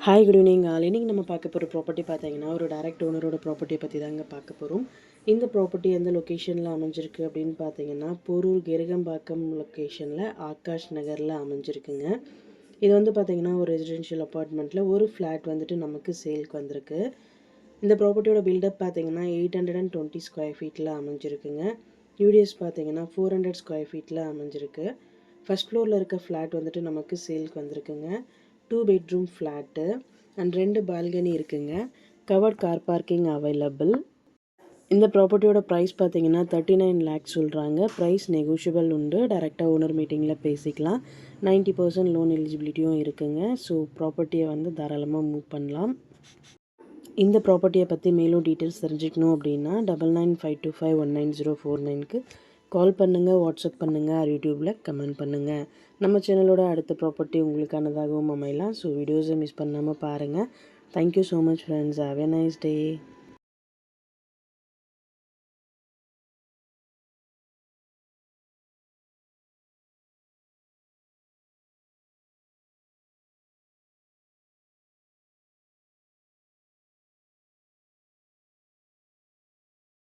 Hi good evening இன்னைக்கு நம்ம பார்க்க போகிற ப்ராப்பர்ட்டி பார்த்தீங்கன்னா ஒரு டைரக்ட் ஓனரோட ப்ராப்பர்ட்டியை பற்றி தாங்க பார்க்க போகிறோம். இந்த ப்ராப்பர்ட்டி எந்த லொக்கேஷனில் அமைஞ்சிருக்கு அப்படின்னு பார்த்தீங்கன்னா போரூர் கெருகம்பாக்கம் லொக்கேஷனில் ஆகாஷ் நகரில் அமைஞ்சிருக்குங்க. இது வந்து பார்த்தீங்கன்னா ஒரு ரெசிடென்ஷியல் அப்பார்ட்மெண்ட்டில் ஒரு ஃப்ளாட் வந்துட்டு நமக்கு சேல்க்கு வந்திருக்கு. இந்த ப்ராப்பர்ட்டியோட பில்டப் பார்த்தீங்கன்னா 820 ஸ்கொயர் ஃபீட்டில் அமைஞ்சிருக்குங்க. யூடிஎஸ் பார்த்தீங்கன்னா 400 ஸ்கொயர் ஃபீட்டில் அமைஞ்சிருக்கு. ஃபர்ஸ்ட் ஃப்ளோரில் இருக்க ஃப்ளாட் வந்துட்டு நமக்கு சேல்க்கு வந்திருக்குங்க. 2 பெட்ரூம் ஃப்ளாட்டு அண்ட் 2 பால்கனி இருக்குங்க. Covert car parking available. இந்த ப்ராப்பர்ட்டியோட ப்ரைஸ் பார்த்தீங்கன்னா 39 லேக்ஸ் சொல்கிறாங்க. ப்ரைஸ் நெகோஷியபிள் உண்டு. டைரெக்டாக ஓனர் மீட்டிங்கில் பேசிக்கலாம். 90% லோன் எலிஜிபிலிட்டியும் இருக்குங்க. ஸோ ப்ராப்பர்ட்டியை வந்து தாராளமாக மூவ் பண்ணலாம். இந்த ப்ராப்பர்ட்டியை பற்றி மேலும் டீட்டெயில்ஸ் தெரிஞ்சுக்கணும் அப்படின்னா 9952519049க்கு கால் பண்ணுங்கள், வாட்ஸ்அப் பண்ணுங்கள், யூடியூப்பில் கமெண்ட் பண்ணுங்கள். நம்ம சேனலோட அடுத்த ப்ராப்பர்ட்டி உங்களுக்கானதாகவும் அமையலாம். ஸோ வீடியோஸை மிஸ் பண்ணாமல் பாருங்கள். Thank you so much friends. Have a nice day.